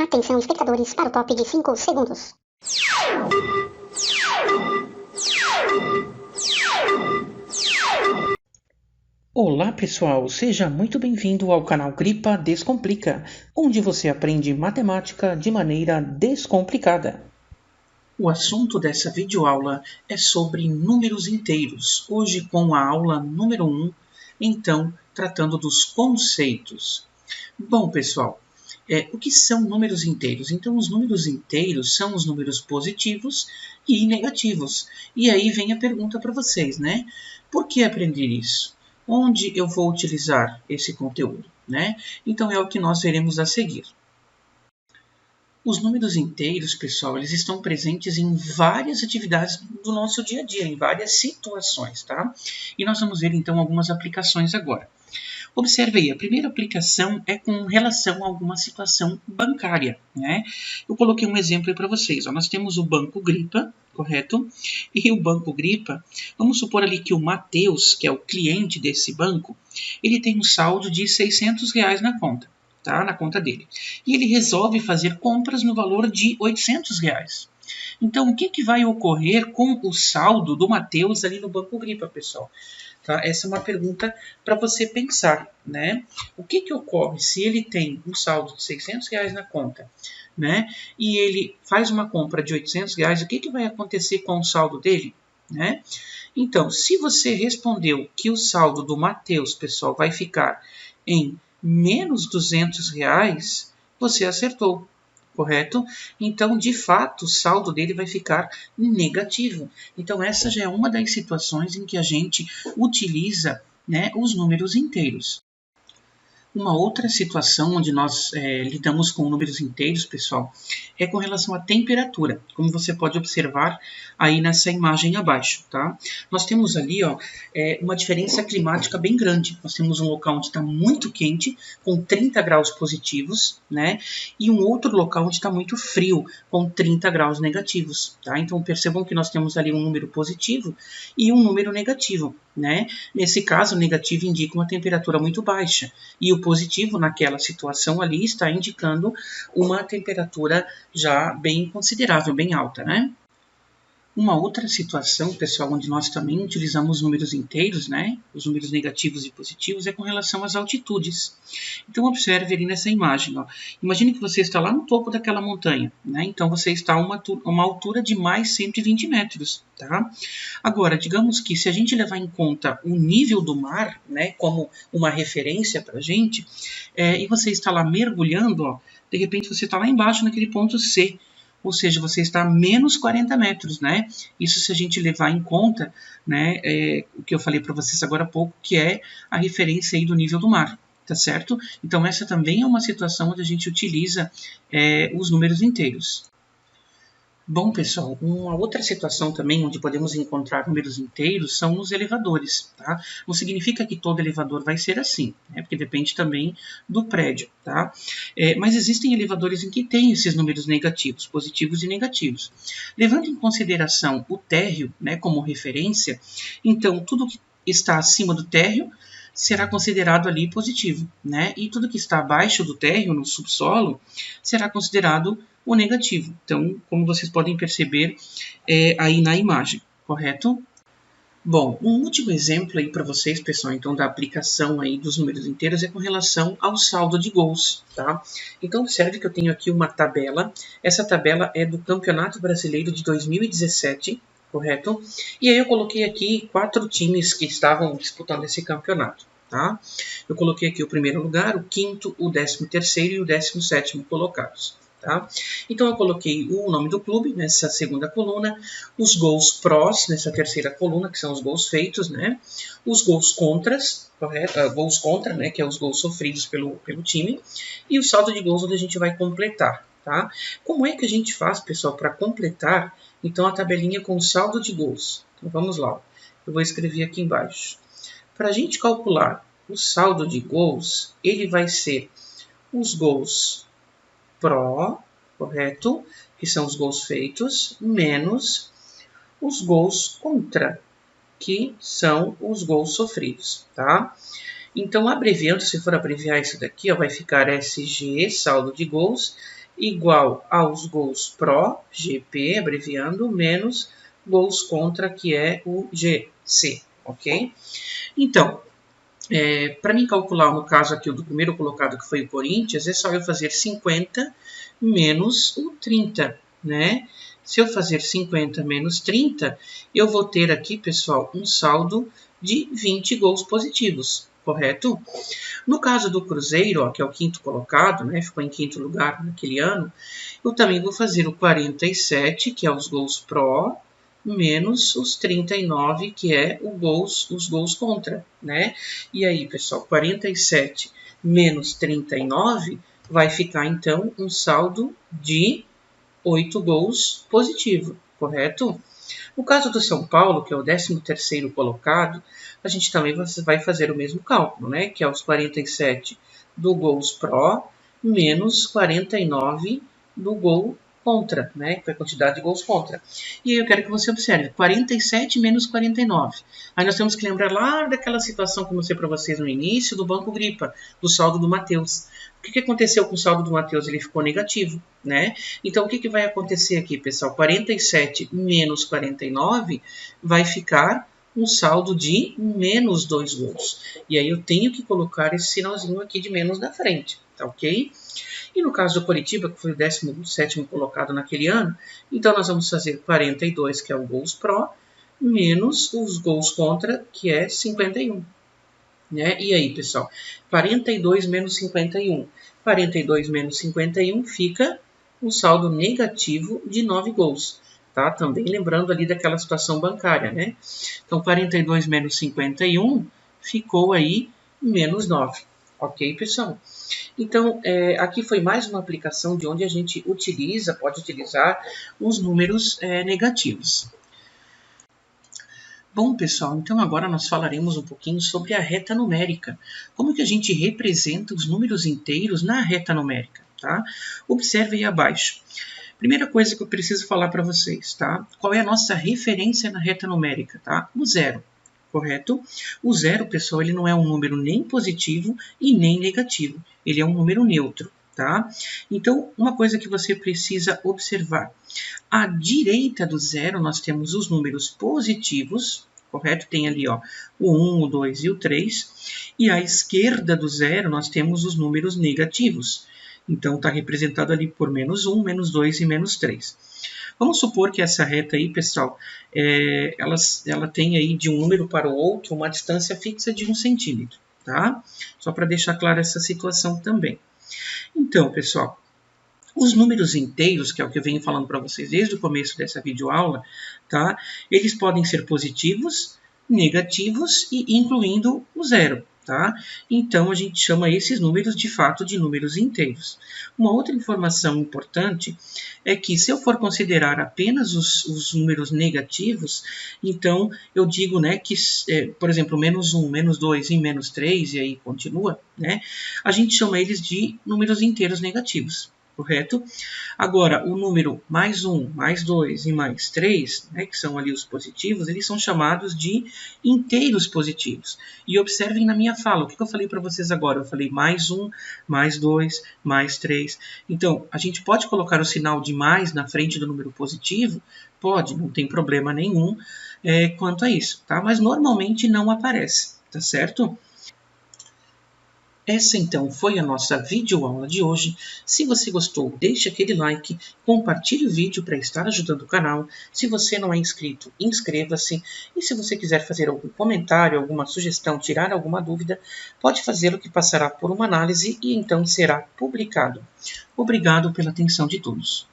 Atenção, espectadores, para o top de 5 segundos. Olá pessoal, seja muito bem-vindo ao canal Gripa Descomplica, onde você aprende matemática de maneira descomplicada. O assunto dessa videoaula é sobre números inteiros, hoje com a aula número 1, então tratando dos conceitos. Bom pessoal, o que são números inteiros? Então os números inteiros são os números positivos e negativos. E aí vem a pergunta para vocês, né? Por que aprender isso? Onde eu vou utilizar esse conteúdo, né? Então é o que nós veremos a seguir. Os números inteiros, pessoal, eles estão presentes em várias atividades do nosso dia a dia, em várias situações, tá? E nós vamos ver então algumas aplicações agora. Observe aí, a primeira aplicação é com relação a alguma situação bancária, né? Eu coloquei um exemplo aí para vocês. Ó, nós temos o Banco Gripa, correto? E o Banco Gripa, vamos supor ali que o Matheus, que é o cliente desse banco, ele tem um saldo de R$600 na conta, tá? Na conta dele. E ele resolve fazer compras no valor de R$800. Então, o que vai ocorrer com o saldo do Matheus ali no Banco Gripa, pessoal? Tá? Essa é uma pergunta para você pensar, né? O que ocorre se ele tem um saldo de R$600 na conta, né? E ele faz uma compra de R$800, o que vai acontecer com o saldo dele, né? Então, se você respondeu que o saldo do Matheus, pessoal, vai ficar em menos R$200, você acertou. Correto? Então, de fato, o saldo dele vai ficar negativo. Então, essa já é uma das situações em que a gente utiliza, né, os números inteiros. Uma outra situação onde nós lidamos com números inteiros, pessoal, é com relação à temperatura, como você pode observar aí nessa imagem abaixo, tá? Nós temos ali, ó, uma diferença climática bem grande. Nós temos um local onde está muito quente, com 30 graus positivos, né? E um outro local onde está muito frio, com 30 graus negativos, tá? Então, percebam que nós temos ali um número positivo e um número negativo, né? Nesse caso, o negativo indica uma temperatura muito baixa e o positivo naquela situação ali está indicando uma temperatura já bem considerável, bem alta, né? Uma outra situação, pessoal, onde nós também utilizamos números inteiros, né? Os números negativos e positivos, é com relação às altitudes. Então, observe ali nessa imagem, ó. Imagine que você está lá no topo daquela montanha, né? Então, você está a uma altura de mais 120 metros, tá? Agora, digamos que se a gente levar em conta o nível do mar, né? Como uma referência para a gente, e você está lá mergulhando, ó, de repente você está lá embaixo naquele ponto C, ou seja, você está a menos 40 metros, né? Isso se a gente levar em conta, né, o que eu falei para vocês agora há pouco, que é a referência aí do nível do mar, tá certo? Então, essa também é uma situação onde a gente utiliza os números inteiros. Bom, pessoal, uma outra situação também onde podemos encontrar números inteiros são nos elevadores, tá? Não significa que todo elevador vai ser assim, né? Porque depende também do prédio, tá? Mas existem elevadores em que tem esses números negativos, positivos e negativos. Levando em consideração o térreo, né, como referência, então tudo que está acima do térreo será considerado ali positivo, né? E tudo que está abaixo do térreo, no subsolo, será considerado o negativo. Então, como vocês podem perceber aí na imagem, correto? Bom, um último exemplo aí para vocês, pessoal, então, da aplicação aí dos números inteiros é com relação ao saldo de gols, tá? Então, observe que eu tenho aqui uma tabela. Essa tabela é do Campeonato Brasileiro de 2017, correto? E aí eu coloquei aqui 4 times que estavam disputando esse campeonato, tá? Eu coloquei aqui o primeiro lugar, o quinto, o 13º e o 17º colocados. Tá? Então eu coloquei o nome do clube nessa segunda coluna, os gols prós nessa terceira coluna, que são os gols feitos, né? Os gols contras, correto? Gols contra, né? Que é os gols sofridos pelo time, e o saldo de gols onde a gente vai completar. Tá? Como é que a gente faz, pessoal, para completar então a tabelinha com o saldo de gols? Então vamos lá, eu vou escrever aqui embaixo. Para a gente calcular o saldo de gols, ele vai ser os gols pró, correto? Que são os gols feitos, menos os gols contra, que são os gols sofridos, tá? Então, abreviando, se for abreviar isso daqui, ó, vai ficar SG, saldo de gols, igual aos gols pró, GP, abreviando, menos gols contra, que é o GC, ok? Então, para mim calcular, no caso aqui do primeiro colocado, que foi o Corinthians, é só eu fazer 50 menos o 30, né? Se eu fazer 50 menos 30, eu vou ter aqui, pessoal, um saldo de 20 gols positivos, correto? No caso do Cruzeiro, ó, que é o quinto colocado, né, ficou em quinto lugar naquele ano, eu também vou fazer o 47, que é os gols pró, menos os 39, que é os gols contra, né? E aí, pessoal, 47 menos 39 vai ficar, então, um saldo de 8 gols positivo, correto? No caso do São Paulo, que é o 13º colocado, a gente também vai fazer o mesmo cálculo, né? Que é os 47 do gols pró menos 49 do gol contra, né? Que é a quantidade de gols contra. E aí eu quero que você observe, 47 menos 49. Aí nós temos que lembrar lá daquela situação que eu mostrei para vocês no início, do Banco Gripa, do saldo do Matheus. O que aconteceu com o saldo do Matheus? Ele ficou negativo, né? Então, o que vai acontecer aqui, pessoal? 47 menos 49 vai ficar um saldo de menos 2 gols. E aí eu tenho que colocar esse sinalzinho aqui de menos na frente, tá ok? E no caso do Coritiba, que foi o 17º colocado naquele ano, então nós vamos fazer 42, que é o gols pró, menos os gols contra, que é 51. Né? E aí, pessoal, 42 menos 51. 42 menos 51 fica um saldo negativo de 9 gols. Tá? Também lembrando ali daquela situação bancária, né? Então, 42 menos 51 ficou aí menos 9. Ok, pessoal? Então, aqui foi mais uma aplicação de onde a gente pode utilizar os números negativos. Bom, pessoal, então agora nós falaremos um pouquinho sobre a reta numérica. Como que a gente representa os números inteiros na reta numérica, tá? Observe aí abaixo. Primeira coisa que eu preciso falar para vocês, tá? Qual é a nossa referência na reta numérica, tá? O zero, correto? O zero, pessoal, ele não é um número nem positivo e nem negativo. Ele é um número neutro, tá? Então, uma coisa que você precisa observar. À direita do zero, nós temos os números positivos, correto? Tem ali, ó, o 1, o 2 e o 3. E à esquerda do zero, nós temos os números negativos. Então, está representado ali por menos 1, menos 2 e menos 3. Vamos supor que essa reta aí, pessoal, ela tem aí de um número para o outro uma distância fixa de 1 centímetro, tá? Só para deixar clara essa situação também. Então, pessoal, os números inteiros, que é o que eu venho falando para vocês desde o começo dessa videoaula, tá? Eles podem ser positivos, negativos e incluindo o zero, tá? Então, a gente chama esses números, de fato, de números inteiros. Uma outra informação importante é que, se eu for considerar apenas os números negativos, então, eu digo, né, que, por exemplo, menos 1, menos 2 e menos 3, e aí continua, né? A gente chama eles de números inteiros negativos. Correto? Agora, o número mais 1, mais 2 e mais 3, né, que são ali os positivos, eles são chamados de inteiros positivos. E observem na minha fala, o que eu falei para vocês agora? Eu falei mais 1, mais 2, mais 3. Então, a gente pode colocar o sinal de mais na frente do número positivo? Pode, não tem problema nenhum quanto a isso, tá? Mas normalmente não aparece, tá certo? Essa então foi a nossa videoaula de hoje. Se você gostou, deixe aquele like, compartilhe o vídeo para estar ajudando o canal. Se você não é inscrito, inscreva-se. E se você quiser fazer algum comentário, alguma sugestão, tirar alguma dúvida, pode fazê-lo, que passará por uma análise e então será publicado. Obrigado pela atenção de todos.